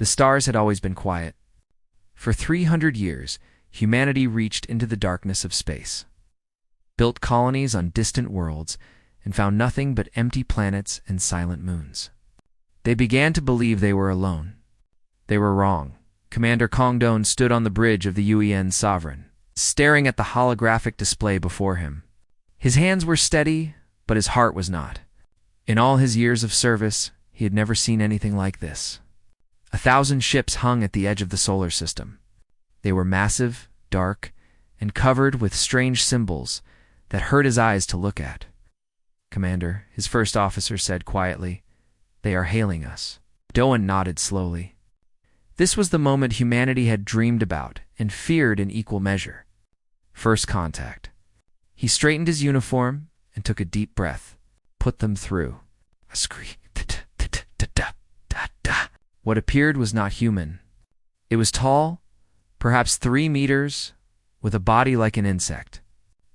The stars had always been quiet. For 300 years, humanity reached into the darkness of space, built colonies on distant worlds, and found nothing but empty planets and silent moons. They began to believe they were alone. They were wrong. Commander Kongdon stood on the bridge of the UEN Sovereign, staring at the holographic display before him. His hands were steady, but his heart was not. In all his years of service, he had never seen anything like this. 1,000 ships hung at the edge of the solar system. They were massive, dark, and covered with strange symbols that hurt his eyes to look at. "Commander," his first officer said quietly, "they are hailing us." Doan nodded slowly. This was the moment humanity had dreamed about and feared in equal measure. First contact. He straightened his uniform and took a deep breath. Put them through. A scream. What appeared was not human. It was tall, perhaps 3 meters, with a body like an insect.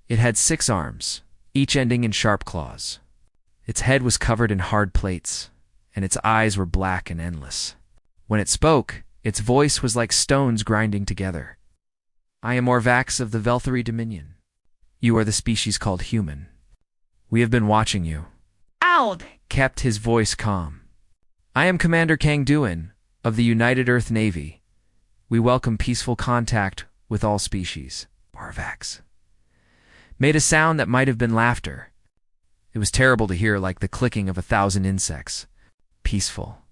It had 6 arms, each ending in sharp claws. Its head was covered in hard plates, and its eyes were black and endless. When it spoke, its voice was like stones grinding together. "I am Orvax of the Velthary Dominion. You are the species called human. We have been watching you." Ow! Kept his voice calm. "I am Commander Kangduin of the United Earth Navy. We welcome peaceful contact with all species." Orvax made a sound that might have been laughter. It was terrible to hear, like the clicking of 1,000 insects. Peaceful.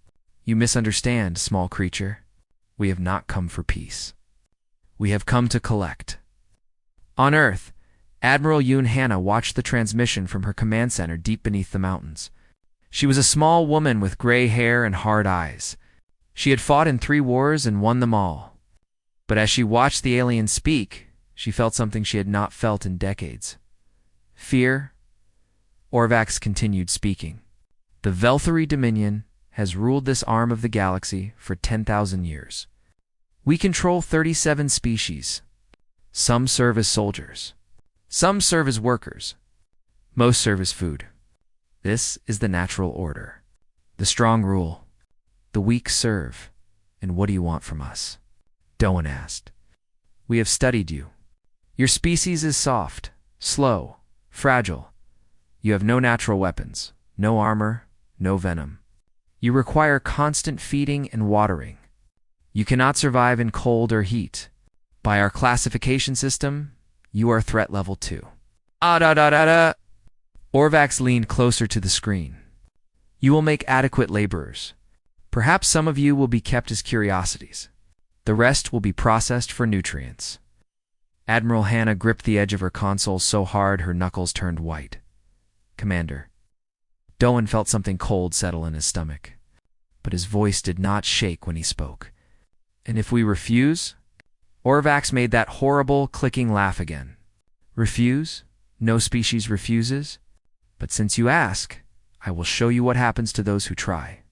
"You misunderstand, small creature. We have not come for peace. We have come to collect." On Earth, Admiral Yoon Hannah watched the transmission from her command center deep beneath the mountains. She was a small woman with gray hair and hard eyes. She had fought in 3 wars and won them all. But as she watched the alien speak, she felt something she had not felt in decades. Fear. Orvax continued speaking. "The Velthary Dominion has ruled this arm of the galaxy for 10,000 years. We control 37 species. Some serve as soldiers. Some serve as workers. Most serve as food. This is the natural order. The strong rule. The weak serve. And what do you want from us?" Doan asked. "We have studied you. Your species is soft, slow, fragile. You have no natural weapons, no armor, no venom. You require constant feeding and watering. You cannot survive in cold or heat. By our classification system, you are threat level 2. Orvax leaned closer to the screen. "You will make adequate laborers. Perhaps some of you will be kept as curiosities. The rest will be processed for nutrients." Admiral Hannah gripped the edge of her console so hard her knuckles turned white. "Commander." Doan felt something cold settle in his stomach, but his voice did not shake when he spoke. "And if we refuse?" Orvax made that horrible, clicking laugh again. "Refuse? No species refuses? But since you ask, I will show you what happens to those who try."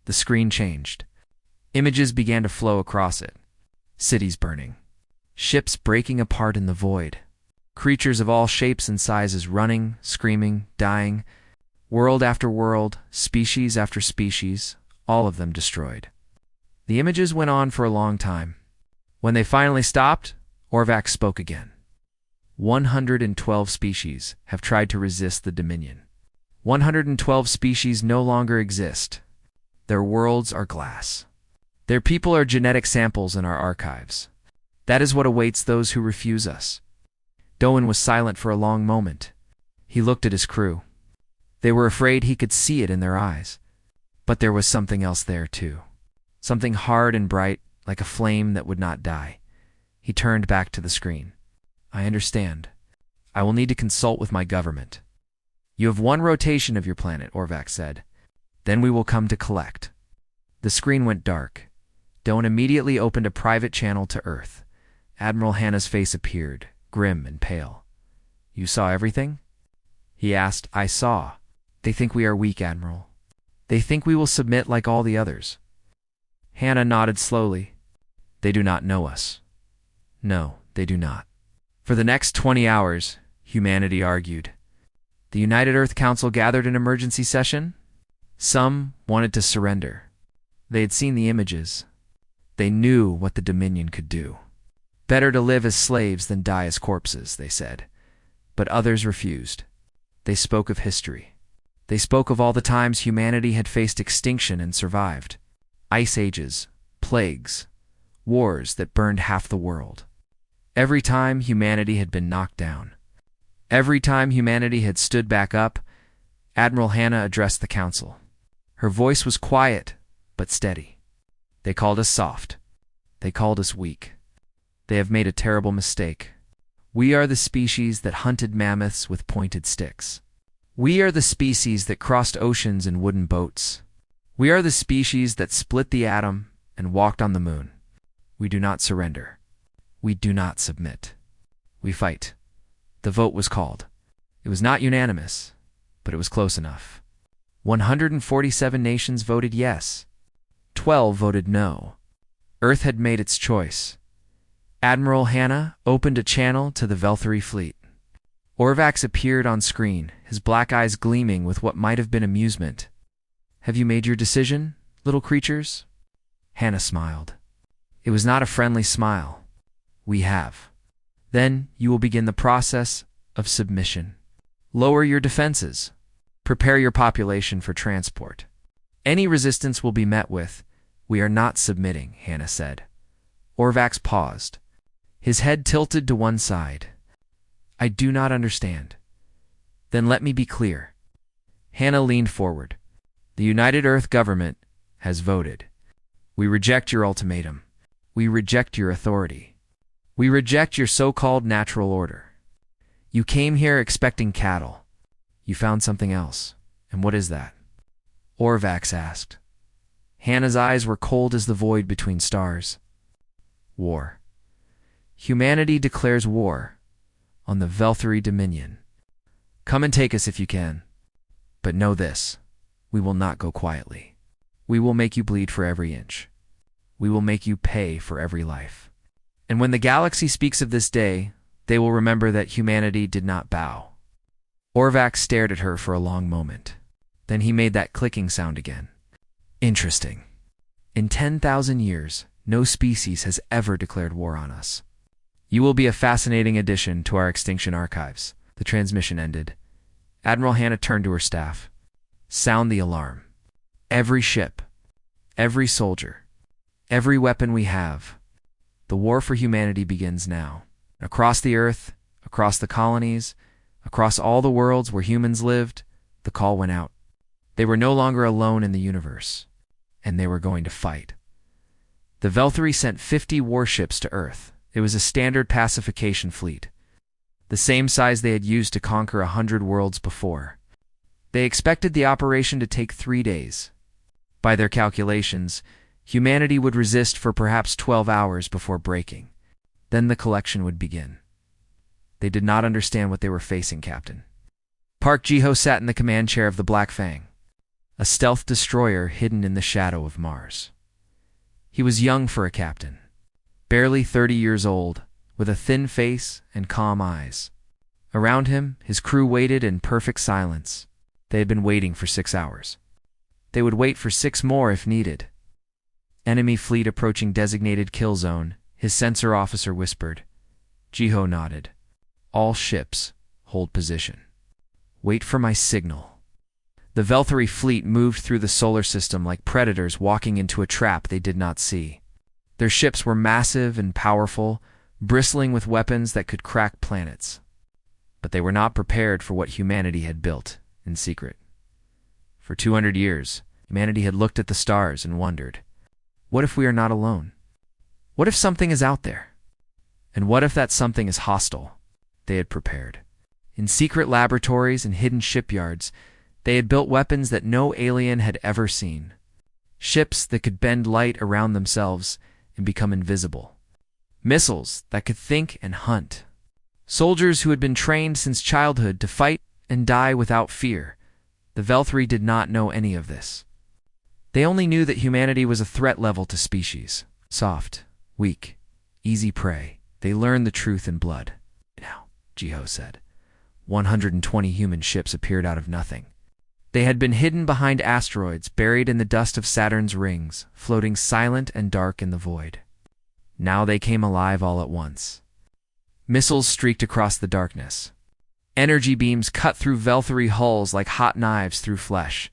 The screen changed. Images began to flow across it. Cities burning. Ships breaking apart in the void. Creatures of all shapes and sizes running, screaming, dying. World after world, species after species, all of them destroyed. The images went on for a long time. When they finally stopped, Orvax spoke again. 112 species have tried to resist the Dominion. 112 species no longer exist. Their worlds are glass. Their people are genetic samples in our archives. That is what awaits those who refuse us." Doan was silent for a long moment. He looked at his crew. They were afraid he could see it in their eyes. But there was something else there, too. Something hard and bright, like a flame that would not die. He turned back to the screen. "I understand. I will need to consult with my government." "You have 1 rotation of your planet," Orvax said. "Then we will come to collect." The screen went dark. Doan immediately opened a private channel to Earth. Admiral Hannah's face appeared, grim and pale. "You saw everything?" he asked. "I saw. They think we are weak, Admiral. They think we will submit like all the others." Hannah nodded slowly. "They do not know us." "No, they do not." For the next 20 hours, humanity argued. The United Earth Council gathered an emergency session. Some wanted to surrender. They had seen the images. They knew what the Dominion could do. Better to live as slaves than die as corpses, they said. But others refused. They spoke of history. They spoke of all the times humanity had faced extinction and survived. Ice ages, plagues, wars that burned half the world. Every time humanity had been knocked down. Every time humanity had stood back up, Admiral Hannah addressed the council. Her voice was quiet, but steady. They called us soft. They called us weak. They have made a terrible mistake. We are the species that hunted mammoths with pointed sticks. We are the species that crossed oceans in wooden boats. We are the species that split the atom and walked on the moon. We do not surrender. We do not submit. We fight. The vote was called. It was not unanimous, but it was close enough. 147 nations voted yes. 12 voted no. Earth had made its choice. Admiral Hannah opened a channel to the Velthary fleet. Orvax appeared on screen, his black eyes gleaming with what might have been amusement. Have you made your decision, little creatures? Hannah smiled. It was not a friendly smile. We have. Then you will begin the process of submission. Lower your defenses. Prepare your population for transport. Any resistance will be met with, "We are not submitting," Hannah said. Orvax paused. His head tilted to one side. I do not understand. Then let me be clear. Hannah leaned forward. The United Earth government has voted. We reject your ultimatum. We reject your authority. We reject your so-called natural order. You came here expecting cattle. You found something else. And what is that? Orvax asked. Hannah's eyes were cold as the void between stars. War. Humanity declares war on the Velthary Dominion. Come and take us if you can. But know this, we will not go quietly. We will make you bleed for every inch. We will make you pay for every life. And when the galaxy speaks of this day, they will remember that humanity did not bow. Orvax stared at her for a long moment. Then he made that clicking sound again. Interesting. In 10,000 years, no species has ever declared war on us. You will be a fascinating addition to our extinction archives. The transmission ended. Admiral Hannah turned to her staff. Sound the alarm. Every ship, every soldier, every weapon we have. The war for humanity begins now. Across the Earth, across the colonies, across all the worlds where humans lived, the call went out. They were no longer alone in the universe, and they were going to fight. The Velthary sent 50 warships to Earth. It was a standard pacification fleet, the same size they had used to conquer 100 worlds before. They expected the operation to take 3 days. By their calculations, humanity would resist for perhaps 12 hours before breaking. Then the collection would begin. They did not understand what they were facing, Captain. Park Jiho sat in the command chair of the Black Fang, a stealth destroyer hidden in the shadow of Mars. He was young for a captain, barely 30 years old, with a thin face and calm eyes. Around him, his crew waited in perfect silence. They had been waiting for 6 hours. They would wait for 6 more if needed. Enemy fleet approaching designated kill zone, his sensor officer whispered. Jiho nodded. All ships, hold position. Wait for my signal. The Velthary fleet moved through the solar system like predators walking into a trap they did not see. Their ships were massive and powerful, bristling with weapons that could crack planets. But they were not prepared for what humanity had built in secret. For 200 years, humanity had looked at the stars and wondered, what if we are not alone? What if something is out there? And what if that something is hostile? They had prepared. In secret laboratories and hidden shipyards, they had built weapons that no alien had ever seen. Ships that could bend light around themselves and become invisible. Missiles that could think and hunt. Soldiers who had been trained since childhood to fight and die without fear. The Velthary did not know any of this. They only knew that humanity was a threat level to species. Soft, weak, easy prey. They learned the truth in blood. Now, Jiho said. 120 human ships appeared out of nothing. They had been hidden behind asteroids, buried in the dust of Saturn's rings, floating silent and dark in the void. Now they came alive all at once. Missiles streaked across the darkness. Energy beams cut through Velthary hulls like hot knives through flesh.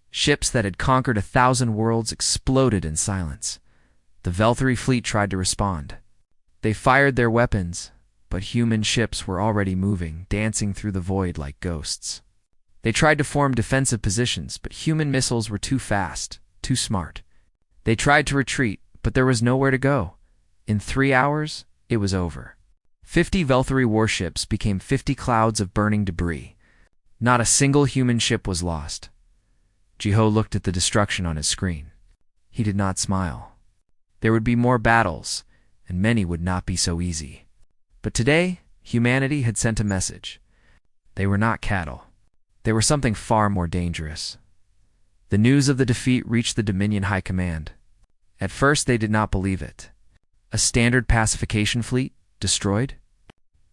Ships that had conquered 1,000 worlds exploded in silence. The Velthary fleet tried to respond. They fired their weapons, but human ships were already moving, dancing through the void like ghosts. They tried to form defensive positions, but human missiles were too fast, too smart. They tried to retreat, but there was nowhere to go. In 3 hours, it was over. 50 Velthary warships became 50 clouds of burning debris. Not a single human ship was lost. Jiho looked at the destruction on his screen. He did not smile. There would be more battles, and many would not be so easy. But today, humanity had sent a message. They were not cattle. They were something far more dangerous. The news of the defeat reached the Dominion High Command. At first, they did not believe it. A standard pacification fleet destroyed?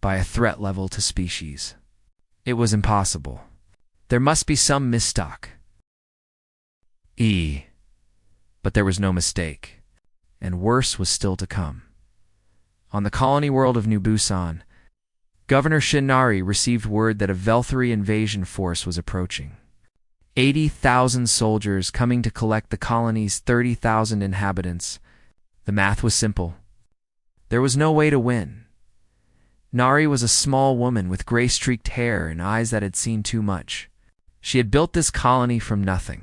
By a threat level to species. It was impossible. There must be some misstock. But there was no mistake, and worse was still to come. On the colony world of New Busan, Governor Shinari received word that a Velthary invasion force was approaching. 80,000 soldiers coming to collect the colony's 30,000 inhabitants. The math was simple. There was no way to win. Nari was a small woman with gray-streaked hair and eyes that had seen too much. She had built this colony from nothing.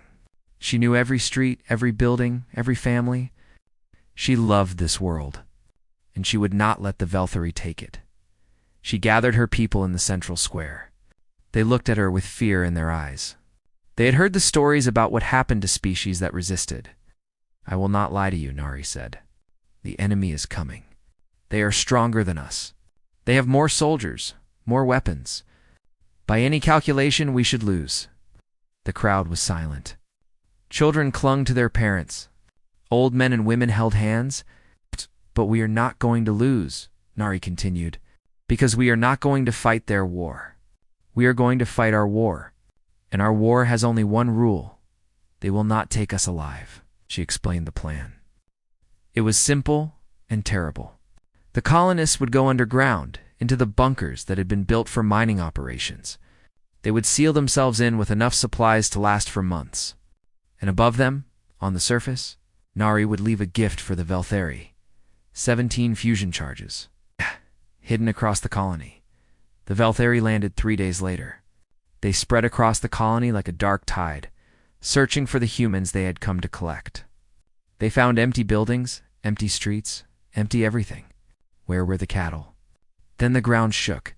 She knew every street, every building, every family. She loved this world, and she would not let the Velthary take it. She gathered her people in the central square. They looked at her with fear in their eyes. They had heard the stories about what happened to species that resisted. "I will not lie to you," Nari said. "The enemy is coming. They are stronger than us. They have more soldiers, more weapons. By any calculation, we should lose." The crowd was silent. Children clung to their parents. Old men and women held hands. "But we are not going to lose," Nari continued, "because we are not going to fight their war. We are going to fight our war. And our war has only one rule. They will not take us alive." She explained the plan. It was simple and terrible. The colonists would go underground, into the bunkers that had been built for mining operations. They would seal themselves in with enough supplies to last for months. And above them, on the surface, Nari would leave a gift for the Velthary. 17 fusion charges, hidden across the colony. The Velthary landed 3 days later. They spread across the colony like a dark tide, searching for the humans they had come to collect. They found empty buildings, empty streets, empty everything. Where were the cattle? Then the ground shook.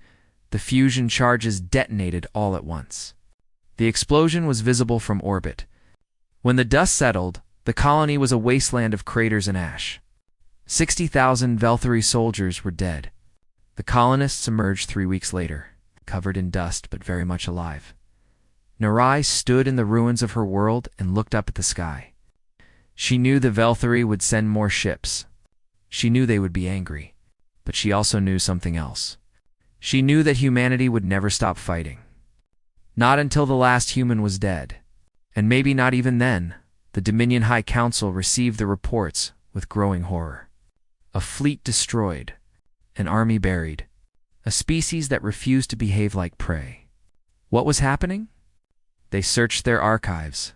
The fusion charges detonated all at once. The explosion was visible from orbit. When the dust settled, the colony was a wasteland of craters and ash. 60,000 Velthary soldiers were dead. The colonists emerged 3 weeks later, covered in dust but very much alive. Narai stood in the ruins of her world and looked up at the sky. She knew the Velthary would send more ships. She knew they would be angry, but she also knew something else. She knew that humanity would never stop fighting. Not until the last human was dead. And maybe not even then. The Dominion High Council received the reports with growing horror. A fleet destroyed. An army buried. A species that refused to behave like prey. What was happening? They searched their archives.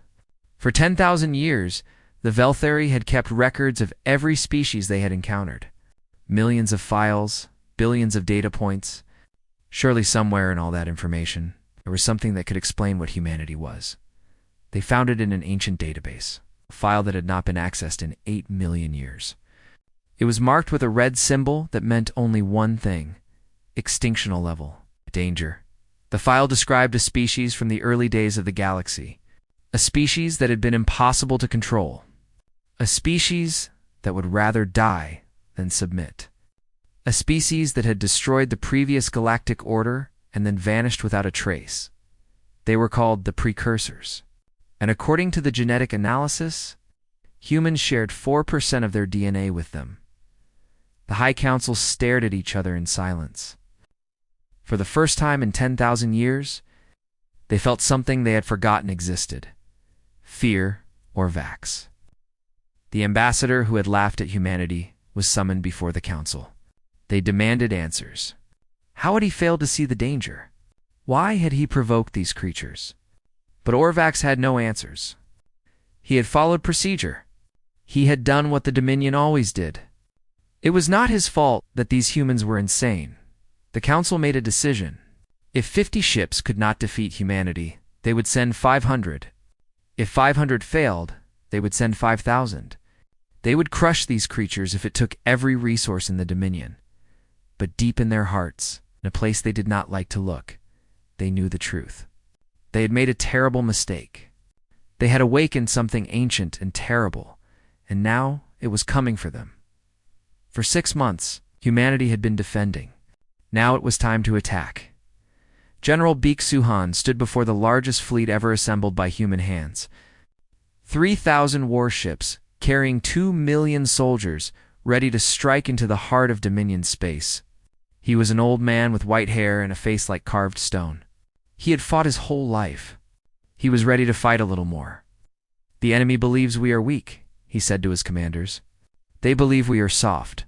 For 10,000 years, the Velthary had kept records of every species they had encountered. Millions of files, billions of data points. Surely somewhere in all that information, there was something that could explain what humanity was. They found it in an ancient database, a file that had not been accessed in 8 million years. It was marked with a red symbol that meant only one thing: extinctional level, danger. The file described a species from the early days of the galaxy, a species that had been impossible to control, a species that would rather die than submit, a species that had destroyed the previous galactic order and then vanished without a trace. They were called the precursors. And according to the genetic analysis, humans shared 4% of their DNA with them. The High Council stared at each other in silence. For the first time in 10,000 years, They felt something they had forgotten existed: fear or Vax. The ambassador who had laughed at humanity was summoned before the council. They demanded answers. How had he failed to see the danger? Why had he provoked these creatures? But Orvax had no answers. He had followed procedure. He had done what the Dominion always did. It was not his fault that these humans were insane. The council made a decision. If 50 ships could not defeat humanity, they would send 500. If 500 failed, they would send 5,000. They would crush these creatures if it took every resource in the Dominion. But deep in their hearts, in a place they did not like to look, they knew the truth. They had made a terrible mistake. They had awakened something ancient and terrible, and now it was coming for them. For 6 months, humanity had been defending. Now it was time to attack. General Beek Suhan stood before the largest fleet ever assembled by human hands. 3,000 warships carrying 2 million soldiers ready to strike into the heart of Dominion space. He was an old man with white hair and a face like carved stone. He had fought his whole life. He was ready to fight a little more. "The enemy believes we are weak," he said to his commanders. "They believe we are soft.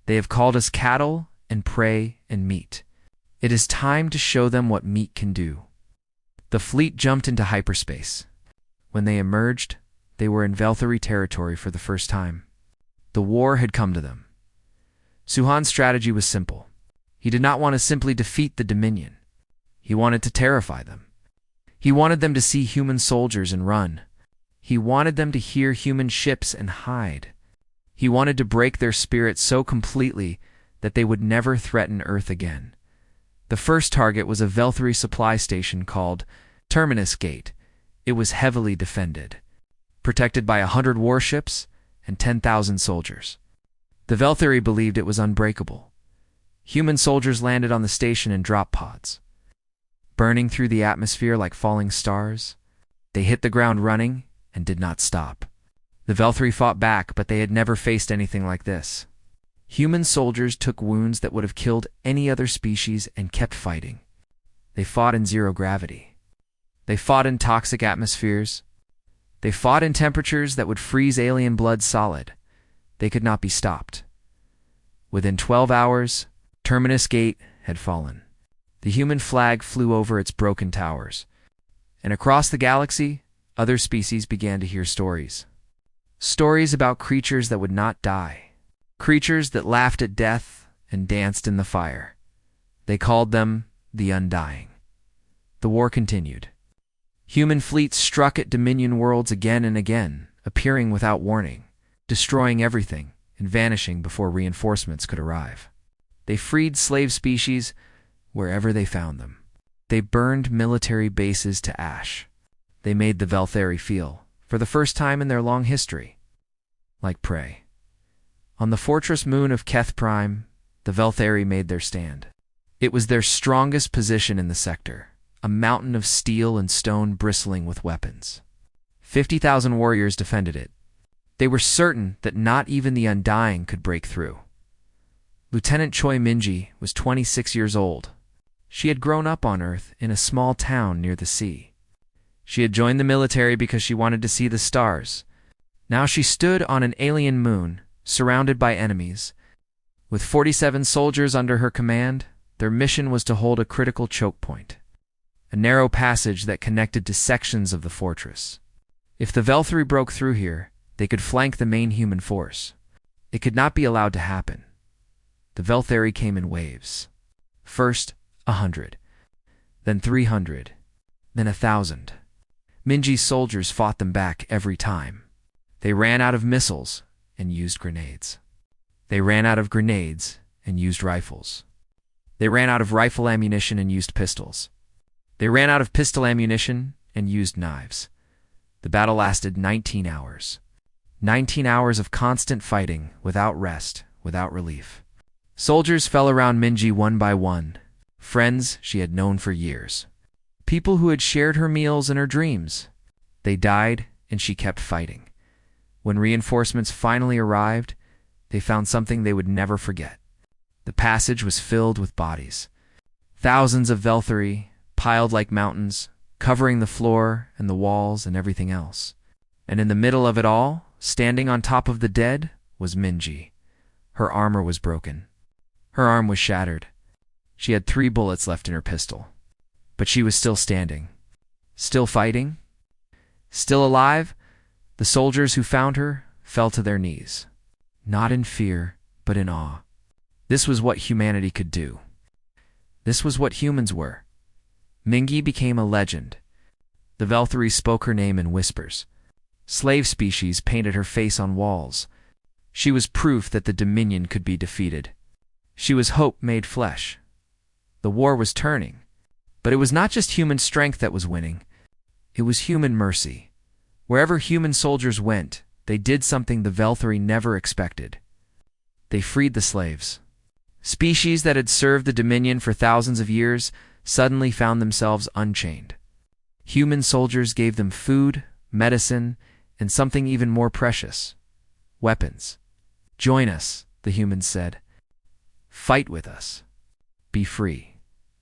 They have called us cattle and prey and meat. It is time to show them what meat can do." The fleet jumped into hyperspace. When they emerged, they were in Velthari territory for the first time. The war had come to them. Suhan's strategy was simple. He did not want to simply defeat the Dominion. He wanted to terrify them. He wanted them to see human soldiers and run. He wanted them to hear human ships and hide. He wanted to break their spirit so completely that they would never threaten Earth again. The first target was a Velthari supply station called Terminus Gate. It was heavily defended, protected by 100 warships and 10,000 soldiers. The Velthari believed it was unbreakable. Human soldiers landed on the station in drop pods, burning through the atmosphere like falling stars. They hit the ground running and did not stop. The Velthari fought back, but they had never faced anything like this. Human soldiers took wounds that would have killed any other species and kept fighting. They fought in zero gravity. They fought in toxic atmospheres. They fought in temperatures that would freeze alien blood solid. They could not be stopped. Within 12 hours, Terminus Gate had fallen. The human flag flew over its broken towers. And across the galaxy, other species began to hear stories. Stories about creatures that would not die. Creatures that laughed at death and danced in the fire. They called them the Undying. The war continued. Human fleets struck at Dominion worlds again and again, appearing without warning, destroying everything and vanishing before reinforcements could arrive. They freed slave species wherever they found them. They burned military bases to ash. They made the Velthari feel, for the first time in their long history, like prey. On the fortress moon of Keth Prime, the Velthari made their stand. It was their strongest position in the sector, a mountain of steel and stone bristling with weapons. 50,000 warriors defended it. They were certain that not even the Undying could break through. Lieutenant Choi Minji was 26 years old. She had grown up on Earth in a small town near the sea. She had joined the military because she wanted to see the stars. Now she stood on an alien moon, surrounded by enemies. With 47 soldiers under her command, their mission was to hold a critical choke point, a narrow passage that connected to sections of the fortress. If the Velthari broke through here, they could flank the main human force. It could not be allowed to happen. The Velthari came in waves. First, 100, then 300, then 1,000. Minji's soldiers fought them back every time. They ran out of missiles and used grenades. They ran out of grenades and used rifles. They ran out of rifle ammunition and used pistols. They ran out of pistol ammunition and used knives. The battle lasted 19 hours. 19 hours of constant fighting, without rest, without relief. Soldiers fell around Minji one by one, friends she had known for years. People who had shared her meals and her dreams. They died, and she kept fighting. When reinforcements finally arrived, they found something they would never forget. The passage was filled with bodies. Thousands of Velthari, piled like mountains, covering the floor and the walls and everything else. And in the middle of it all, standing on top of the dead, was Minji. Her armor was broken. Her arm was shattered. She had 3 bullets left in her pistol. But she was still standing. Still fighting? Still alive? The soldiers who found her fell to their knees. Not in fear, but in awe. This was what humanity could do. This was what humans were. Mingi became a legend. The Velthari spoke her name in whispers. Slave species painted her face on walls. She was proof that the Dominion could be defeated. She was hope made flesh. The war was turning. But it was not just human strength that was winning. It was human mercy. Wherever human soldiers went, they did something the Velthari never expected. They freed the slaves. Species that had served the Dominion for thousands of years suddenly found themselves unchained. Human soldiers gave them food, medicine, and something even more precious: weapons. "Join us," the humans said. "Fight with us. Be free."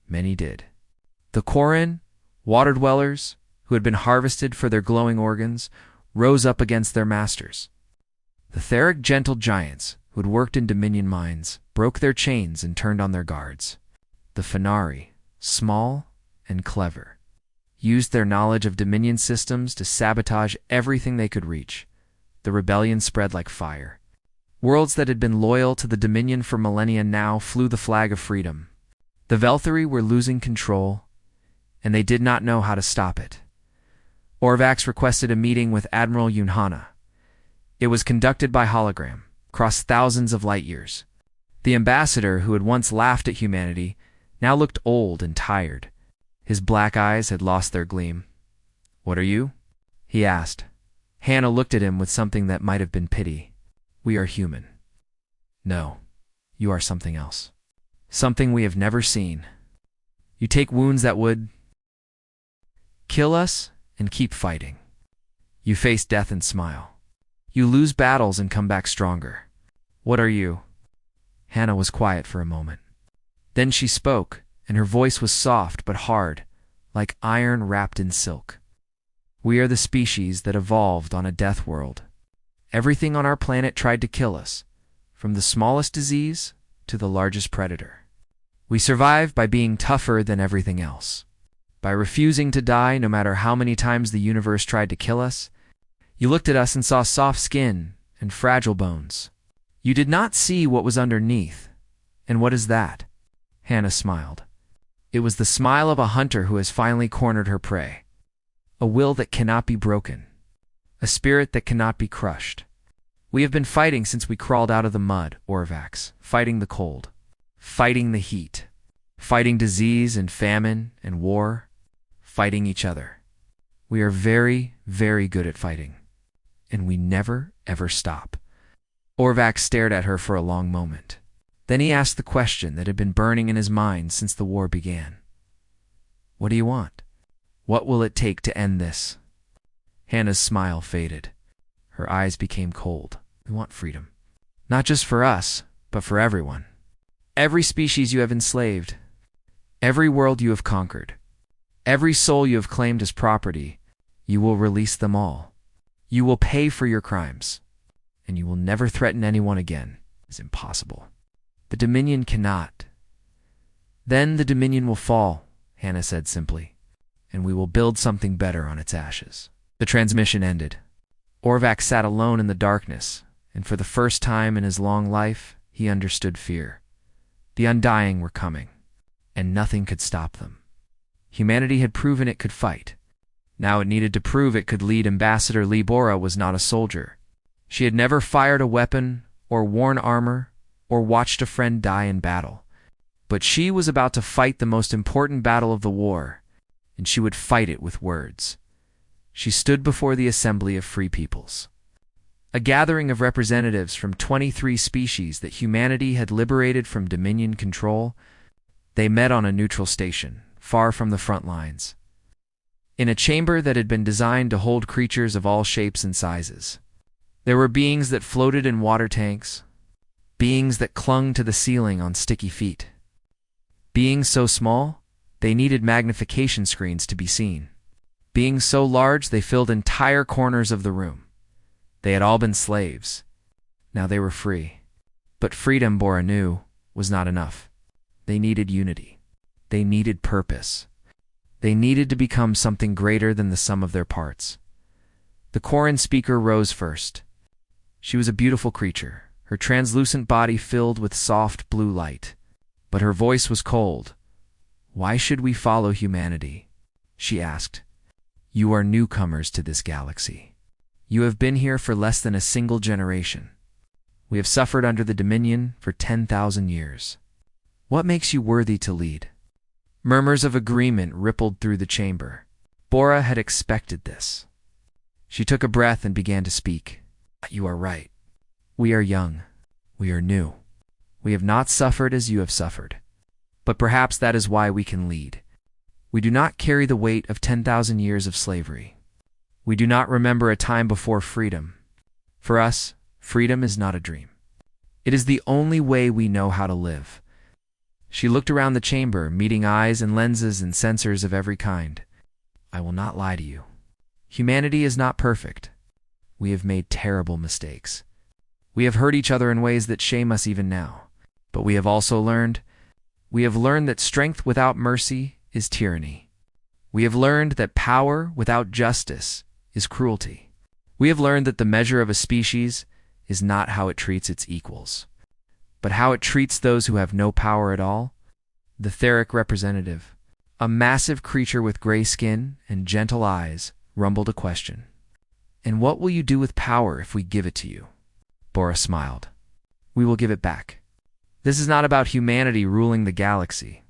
Many did. The Quarren, water dwellers, who had been harvested for their glowing organs, rose up against their masters. The Theric gentle giants, who had worked in Dominion mines, broke their chains and turned on their guards. The Fenari, small and clever, used their knowledge of Dominion systems to sabotage everything they could reach. The rebellion spread like fire. Worlds that had been loyal to the Dominion for millennia now flew the flag of freedom. The Velthari were losing control, and they did not know how to stop it. Orvax requested a meeting with Admiral Yunhana. It was conducted by hologram, across thousands of light years. The ambassador, who had once laughed at humanity, now looked old and tired. His black eyes had lost their gleam. "What are you?" he asked. Hannah looked at him with something that might have been pity. "We are human." "No, you are something else. Something we have never seen. You take wounds that would kill us and keep fighting. You face death and smile. You lose battles and come back stronger. What are you?" Hannah was quiet for a moment. Then she spoke, and her voice was soft but hard, like iron wrapped in silk. "We are the species that evolved on a death world. Everything on our planet tried to kill us, from the smallest disease to the largest predator. We survived by being tougher than everything else, by refusing to die no matter how many times the universe tried to kill us. You looked at us and saw soft skin and fragile bones. You did not see what was underneath. And what is that?" Hannah smiled. It was the smile of a hunter who has finally cornered her prey. A will that cannot be broken. A spirit that cannot be crushed. We have been fighting since we crawled out of the mud, Orvax, fighting the cold, fighting the heat, fighting disease and famine and war, fighting each other. We are very, very good at fighting, and we never, ever stop. Orvax stared at her for a long moment. Then he asked the question that had been burning in his mind since the war began. "What do you want? What will it take to end this?" Hannah's smile faded. Her eyes became cold. "We want freedom. Not just for us, but for everyone. Every species you have enslaved. Every world you have conquered. Every soul you have claimed as property. You will release them all. You will pay for your crimes. And you will never threaten anyone again. It's impossible. The Dominion cannot." "Then the Dominion will fall," Hannah said simply, "and we will build something better on its ashes." The transmission ended. Orvax sat alone in the darkness, and for the first time in his long life, he understood fear. The Undying were coming, and nothing could stop them. Humanity had proven it could fight. Now it needed to prove it could lead. Ambassador Libora was not a soldier. She had never fired a weapon, or worn armor, or watched a friend die in battle. But she was about to fight the most important battle of the war, and she would fight it with words. She stood before the Assembly of Free Peoples, a gathering of representatives from 23 species that humanity had liberated from Dominion control. They met on a neutral station, far from the front lines, in a chamber that had been designed to hold creatures of all shapes and sizes. There were beings that floated in water tanks, beings that clung to the ceiling on sticky feet, beings so small they needed magnification screens to be seen. Being so large, they filled entire corners of the room. They had all been slaves. Now they were free. But freedom, Bora knew, was not enough. They needed unity. They needed purpose. They needed to become something greater than the sum of their parts. The Koran speaker rose first. She was a beautiful creature, her translucent body filled with soft blue light. But her voice was cold. "Why should we follow humanity?" she asked. "You are newcomers to this galaxy. You have been here for less than a single generation. We have suffered under the Dominion for 10,000 years. What makes you worthy to lead?" Murmurs of agreement rippled through the chamber. Bora had expected this. She took a breath and began to speak. "You are right. We are young. We are new. We have not suffered as you have suffered. But perhaps that is why we can lead. We do not carry the weight of 10,000 years of slavery. We do not remember a time before freedom. For us, freedom is not a dream. It is the only way we know how to live." She looked around the chamber, meeting eyes and lenses and sensors of every kind. "I will not lie to you. Humanity is not perfect. We have made terrible mistakes. We have hurt each other in ways that shame us even now. But we have also learned. We have learned that strength without mercy is tyranny. We have learned that power without justice is cruelty. We have learned that the measure of a species is not how it treats its equals, but how it treats those who have no power at all." The etheric representative, a massive creature with gray skin and gentle eyes, rumbled a question. "And what will you do with power if we give it to you?" Bora smiled. "We will give it back. This is not about humanity ruling the galaxy.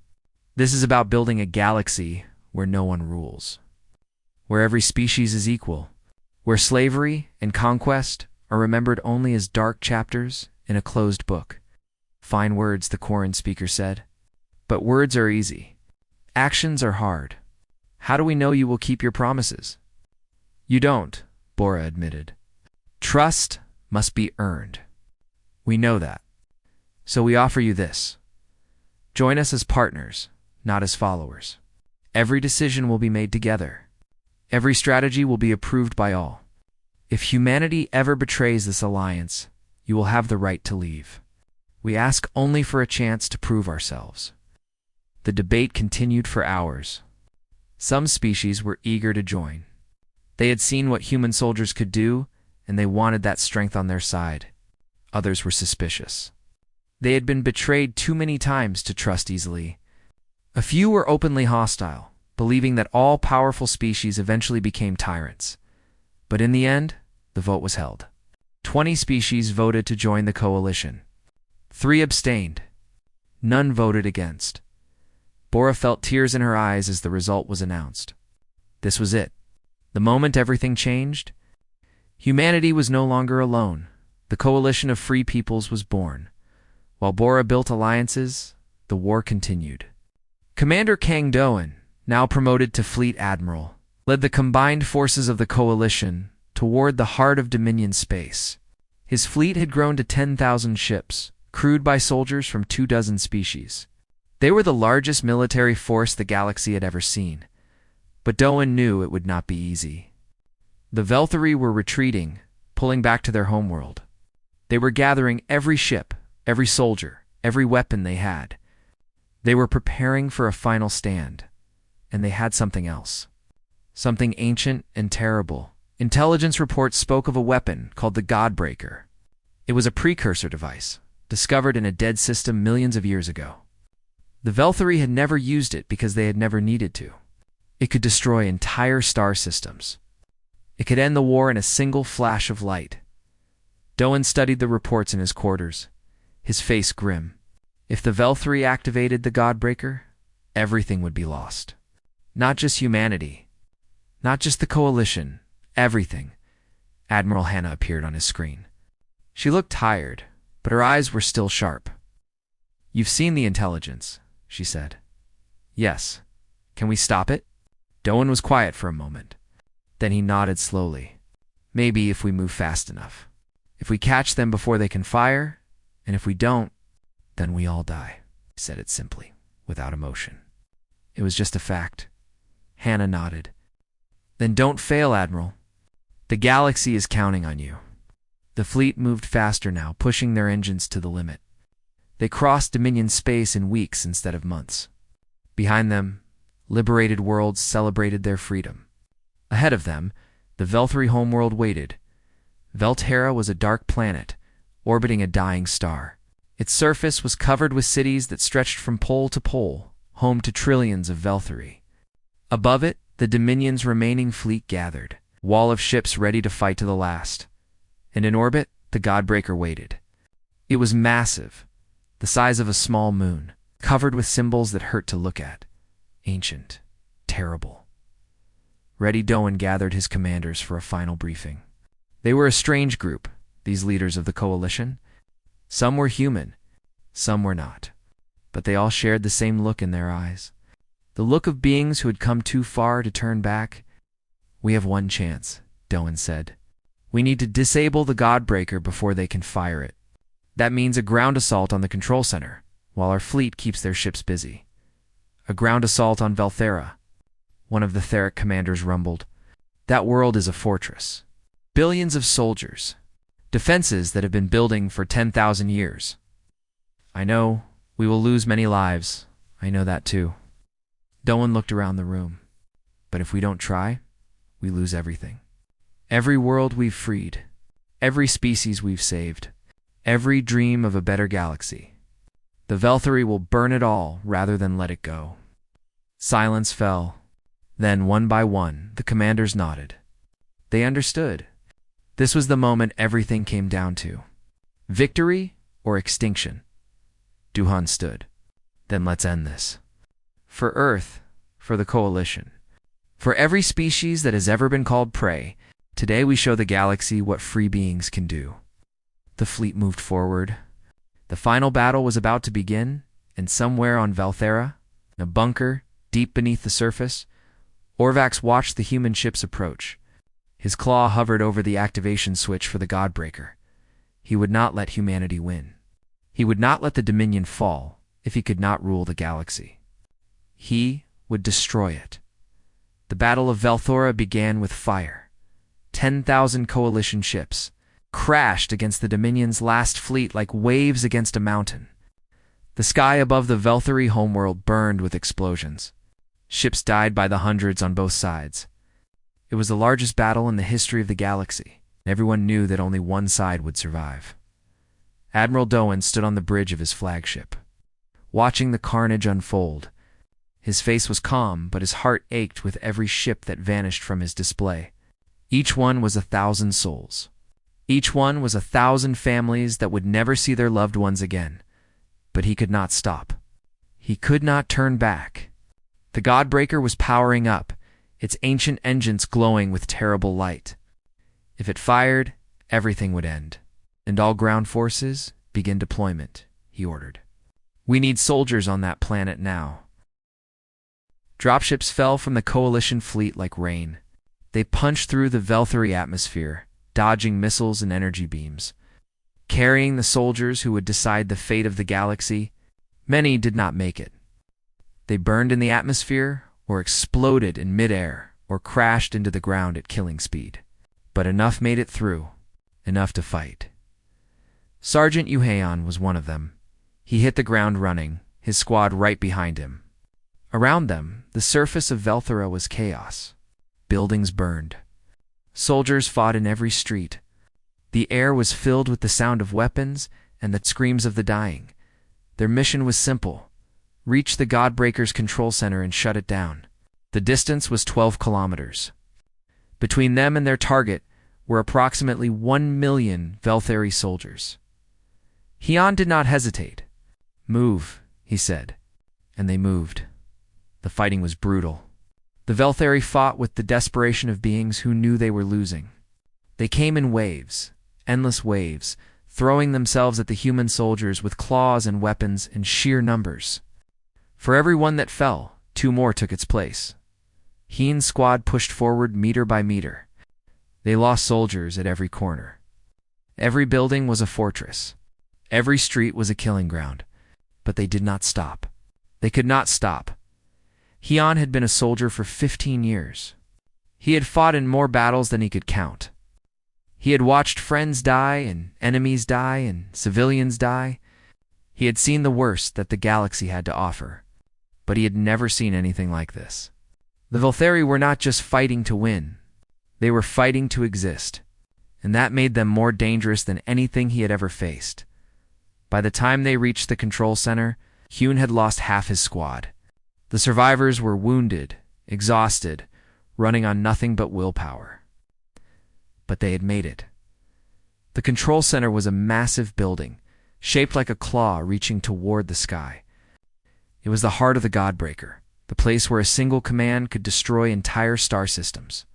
This is about building a galaxy where no one rules, where every species is equal, where slavery and conquest are remembered only as dark chapters in a closed book." "Fine words," the Koran speaker said. "But words are easy. Actions are hard. How do we know you will keep your promises?" "You don't," Bora admitted. "Trust must be earned. We know that. So we offer you this. Join us as partners, not as followers. Every decision will be made together. Every strategy will be approved by all. If humanity ever betrays this alliance, you will have the right to leave. We ask only for a chance to prove ourselves." The debate continued for hours. Some species were eager to join. They had seen what human soldiers could do, and they wanted that strength on their side. Others were suspicious. They had been betrayed too many times to trust easily. A few were openly hostile, believing that all powerful species eventually became tyrants. But in the end, the vote was held. 20 species voted to join the coalition. 3 abstained. None voted against. Bora felt tears in her eyes as the result was announced. This was it. The moment everything changed. Humanity was no longer alone. The coalition of free peoples was born. While Bora built alliances, the war continued. Commander Kang Doan, now promoted to Fleet Admiral, led the combined forces of the coalition toward the heart of Dominion space. His fleet had grown to 10,000 ships, crewed by soldiers from 24 species. They were the largest military force the galaxy had ever seen. But Doan knew it would not be easy. The Velthari were retreating, pulling back to their homeworld. They were gathering every ship, every soldier, every weapon they had. They were preparing for a final stand. And they had something else. Something ancient and terrible. Intelligence reports spoke of a weapon called the Godbreaker. It was a precursor device, discovered in a dead system millions of years ago. The Velthari had never used it because they had never needed to. It could destroy entire star systems. It could end the war in a single flash of light. Doan studied the reports in his quarters, his face grim. If the Velthari activated the Godbreaker, everything would be lost. Not just humanity. Not just the coalition. Everything. Admiral Hannah appeared on his screen. She looked tired, but her eyes were still sharp. "You've seen the intelligence," she said. "Yes. Can we stop it?" Doan was quiet for a moment. Then he nodded slowly. "Maybe if we move fast enough. If we catch them before they can fire, and if we don't, then we all die." He said it simply, without emotion. It was just a fact. Hannah nodded. Then don't fail, Admiral. The galaxy is counting on you. The fleet moved faster now, pushing their engines to the limit. They crossed Dominion space in weeks instead of months. Behind them, liberated worlds celebrated their freedom. Ahead of them, the Velthari homeworld waited. Velterra was a dark planet, orbiting a dying star. Its surface was covered with cities that stretched from pole to pole, home to trillions of Velthari. Above it, the Dominion's remaining fleet gathered, wall of ships ready to fight to the last. And in orbit, the Godbreaker waited. It was massive, the size of a small moon, covered with symbols that hurt to look at. Ancient, terrible. Reddy Doan gathered his commanders for a final briefing. They were a strange group, these leaders of the coalition. Some were human, some were not. But they all shared the same look in their eyes. The look of beings who had come too far to turn back. "We have one chance," Doan said. "We need to disable the Godbreaker before they can fire it. That means a ground assault on the control center, while our fleet keeps their ships busy. A ground assault on Velthera." One of the Theric commanders rumbled. "That world is a fortress. Billions of soldiers. Defenses that have been building for 10,000 years. I know, we will lose many lives. I know that too." Doan looked around the room. "But if we don't try, we lose everything. Every world we've freed. Every species we've saved. Every dream of a better galaxy. The Velthari will burn it all rather than let it go." Silence fell. Then, one by one, the commanders nodded. They understood. This was the moment everything came down to. Victory or extinction? Duhan stood. "Then let's end this. For Earth, for the Coalition, for every species that has ever been called prey, today we show the galaxy what free beings can do." The fleet moved forward. The final battle was about to begin, and somewhere on Velthera, in a bunker deep beneath the surface, Orvax watched the human ships approach. His claw hovered over the activation switch for the Godbreaker. He would not let humanity win. He would not let the Dominion fall if he could not rule the galaxy. He would destroy it. The Battle of Velthora began with fire. 10,000 Coalition ships crashed against the Dominion's last fleet like waves against a mountain. The sky above the Velthari homeworld burned with explosions. Ships died by the hundreds on both sides. It was the largest battle in the history of the galaxy, and everyone knew that only one side would survive. Admiral Doan stood on the bridge of his flagship, watching the carnage unfold. His face was calm, but his heart ached with every ship that vanished from his display. Each one was 1,000 souls. Each one was 1,000 families that would never see their loved ones again. But he could not stop. He could not turn back. The Godbreaker was powering up, its ancient engines glowing with terrible light. If it fired, everything would end. "And all ground forces, begin deployment," he ordered. "We need soldiers on that planet now." Dropships fell from the Coalition fleet like rain. They punched through the Velthari atmosphere, dodging missiles and energy beams. Carrying the soldiers who would decide the fate of the galaxy, many did not make it. They burned in the atmosphere, or exploded in midair, or crashed into the ground at killing speed. But enough made it through, enough to fight. Sergeant Yuhaon was one of them. He hit the ground running, his squad right behind him. Around them, the surface of Velthera was chaos. Buildings burned. Soldiers fought in every street. The air was filled with the sound of weapons and the screams of the dying. Their mission was simple: reach the Godbreaker's control center and shut it down. The distance was 12 kilometers. Between them and their target were approximately 1 million Velthari soldiers. Hion did not hesitate. "Move," he said. And they moved. The fighting was brutal. The Velthari fought with the desperation of beings who knew they were losing. They came in waves, endless waves, throwing themselves at the human soldiers with claws and weapons in sheer numbers. For every one that fell, 2 more took its place. Heen's squad pushed forward meter by meter. They lost soldiers at every corner. Every building was a fortress. Every street was a killing ground. But they did not stop. They could not stop. Hion had been a soldier for 15 years. He had fought in more battles than he could count. He had watched friends die and enemies die and civilians die. He had seen the worst that the galaxy had to offer, but he had never seen anything like this. The Velthari were not just fighting to win. They were fighting to exist, and that made them more dangerous than anything he had ever faced. By the time they reached the control center, Hune had lost half his squad. The survivors were wounded, exhausted, running on nothing but willpower. But they had made it. The control center was a massive building, shaped like a claw reaching toward the sky. It was the heart of the Godbreaker, the place where a single command could destroy entire star systems.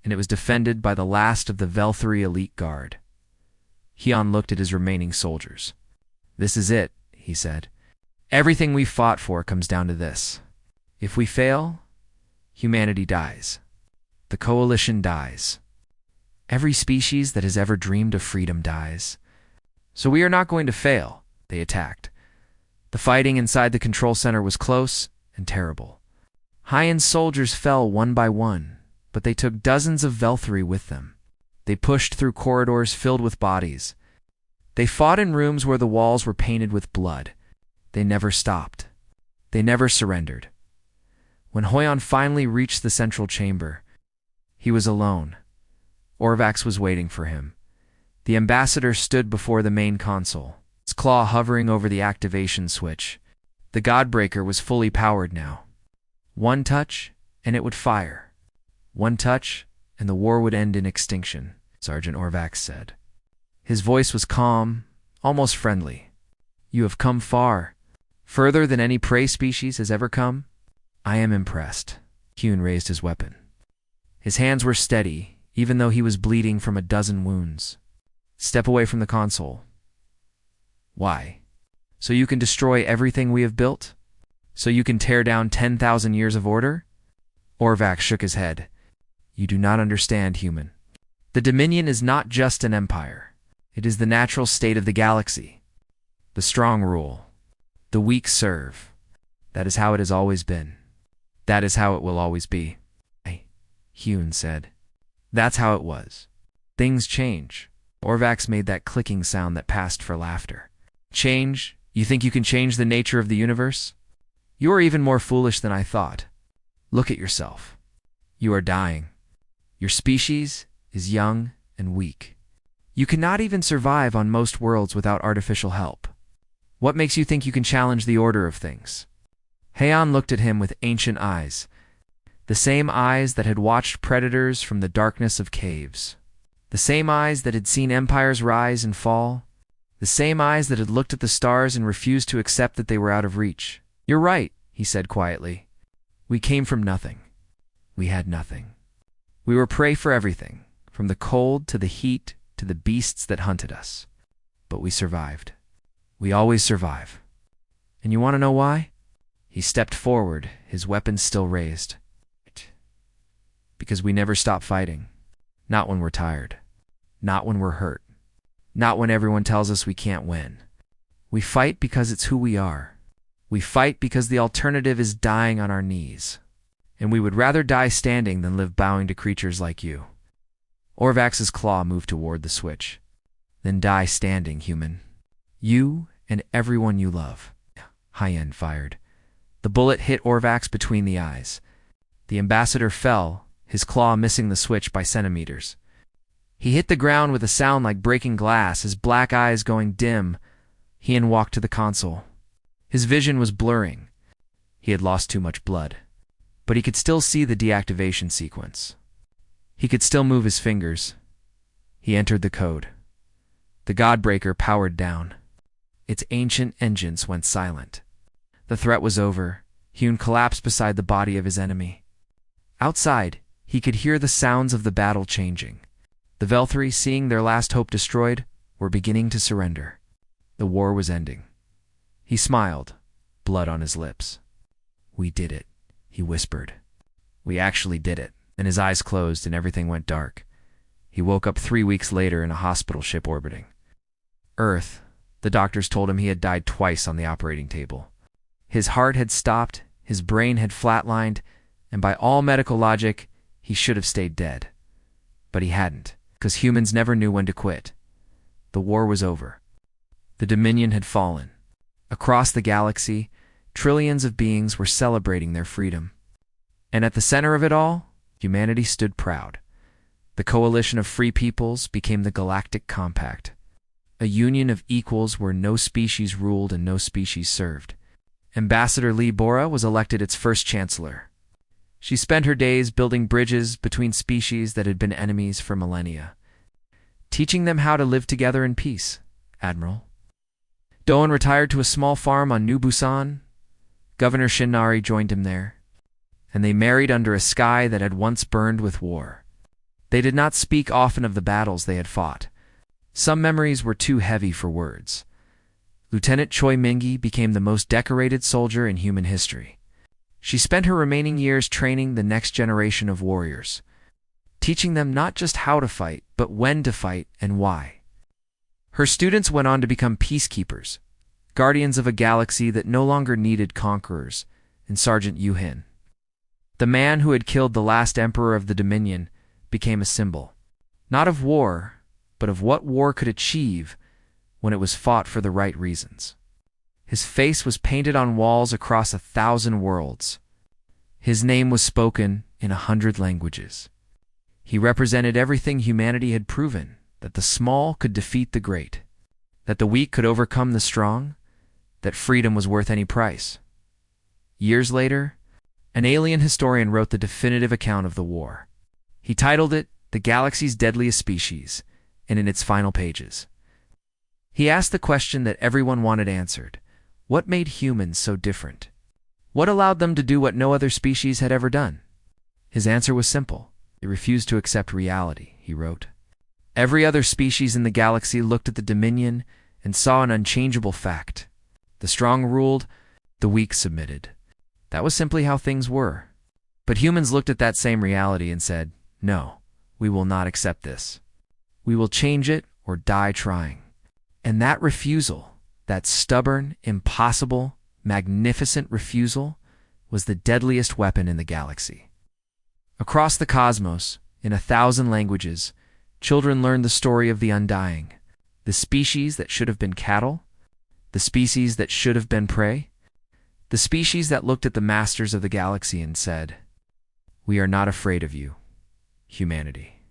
And it was defended by the last of the Velthari elite guard. Hune looked at his remaining soldiers. "This is it," he said. "Everything we fought for comes down to this. If we fail, humanity dies. The Coalition dies. Every species that has ever dreamed of freedom dies. So we are not going to fail." They attacked. The fighting inside the control center was close and terrible. Hune's soldiers fell one by one, but they took dozens of Velthari with them. They pushed through corridors filled with bodies. They fought in rooms where the walls were painted with blood. They never stopped. They never surrendered. When Hune finally reached the central chamber, he was alone. Orvax was waiting for him. The ambassador stood before the main console, its claw hovering over the activation switch. The Godbreaker was fully powered now. One touch, and it would fire. One touch, and the war would end in extinction, Sergeant Orvax said. His voice was calm, almost friendly. "You have come far, further than any prey species has ever come. I am impressed." Hune raised his weapon. His hands were steady, even though he was bleeding from a dozen wounds. "Step away from the console." "Why? So you can destroy everything we have built? So you can tear down 10,000 years of order?" Orvax shook his head. "You do not understand, human. The Dominion is not just an empire. It is the natural state of the galaxy. The strong rule. The weak serve. That is how it has always been. That is how it will always be." Hune said. "That's how it was. Things change." Orvax made that clicking sound that passed for laughter. "Change? You think you can change the nature of the universe? You are even more foolish than I thought. Look at yourself. You are dying. Your species is young and weak. You cannot even survive on most worlds without artificial help. What makes you think you can challenge the order of things?" Hune looked at him with ancient eyes, the same eyes that had watched predators from the darkness of caves, the same eyes that had seen empires rise and fall, the same eyes that had looked at the stars and refused to accept that they were out of reach. "You're right," he said quietly. "We came from nothing. We had nothing. We were prey for everything, from the cold to the heat to the beasts that hunted us. But we survived. We always survive. And you want to know why?" He stepped forward, his weapon still raised. "Because we never stop fighting. Not when we're tired. Not when we're hurt. Not when everyone tells us we can't win. We fight because it's who we are. We fight because the alternative is dying on our knees. And we would rather die standing than live bowing to creatures like you." Orvax's claw moved toward the switch. "Then die standing, human. You and everyone you love." Hune fired. The bullet hit Orvax between the eyes. The ambassador fell, his claw missing the switch by centimeters. He hit the ground with a sound like breaking glass, his black eyes going dim. Hune walked to the console. His vision was blurring. He had lost too much blood. But he could still see the deactivation sequence. He could still move his fingers. He entered the code. The Godbreaker powered down. Its ancient engines went silent. The threat was over. Hune collapsed beside the body of his enemy. Outside, he could hear the sounds of the battle changing. The Velthari, seeing their last hope destroyed, were beginning to surrender. The war was ending. He smiled, blood on his lips. "We did it," he whispered. "We actually did it." And his eyes closed and everything went dark. He woke up 3 weeks later in a hospital ship orbiting Earth. The doctors told him he had died twice on the operating table. His heart had stopped, his brain had flatlined, and by all medical logic, he should have stayed dead. But he hadn't, because humans never knew when to quit. The war was over. The Dominion had fallen. Across the galaxy, trillions of beings were celebrating their freedom. And at the center of it all, humanity stood proud. The coalition of free peoples became the Galactic Compact, a union of equals where no species ruled and no species served. Ambassador Lee Bora was elected its first chancellor. She spent her days building bridges between species that had been enemies for millennia, teaching them how to live together in peace, Admiral. Doan retired to a small farm on New Busan. Governor Shinari joined him there, and they married under a sky that had once burned with war. They did not speak often of the battles they had fought. Some memories were too heavy for words. Lieutenant Choi Mingi became the most decorated soldier in human history. She spent her remaining years training the next generation of warriors, teaching them not just how to fight, but when to fight and why. Her students went on to become peacekeepers, guardians of a galaxy that no longer needed conquerors, and Sergeant Yu-hin, the man who had killed the last emperor of the Dominion, became a symbol, not of war, but of what war could achieve when it was fought for the right reasons. His face was painted on walls across 1,000 worlds. His name was spoken in 100 languages. He represented everything humanity had proven, that the small could defeat the great, that the weak could overcome the strong, that freedom was worth any price. Years later, an alien historian wrote the definitive account of the war. He titled it The Galaxy's Deadliest Species, and in its final pages, he asked the question that everyone wanted answered: what made humans so different? What allowed them to do what no other species had ever done? His answer was simple. They refused to accept reality, he wrote. Every other species in the galaxy looked at the Dominion and saw an unchangeable fact. The strong ruled, the weak submitted. That was simply how things were. But humans looked at that same reality and said, no, we will not accept this. We will change it or die trying. And that refusal, that stubborn, impossible, magnificent refusal, was the deadliest weapon in the galaxy. Across the cosmos, in 1,000 languages, children learned the story of the undying, the species that should have been cattle, the species that should have been prey, the species that looked at the masters of the galaxy and said, we are not afraid of you, humanity,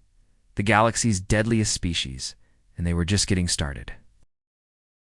the galaxy's deadliest species, and they were just getting started.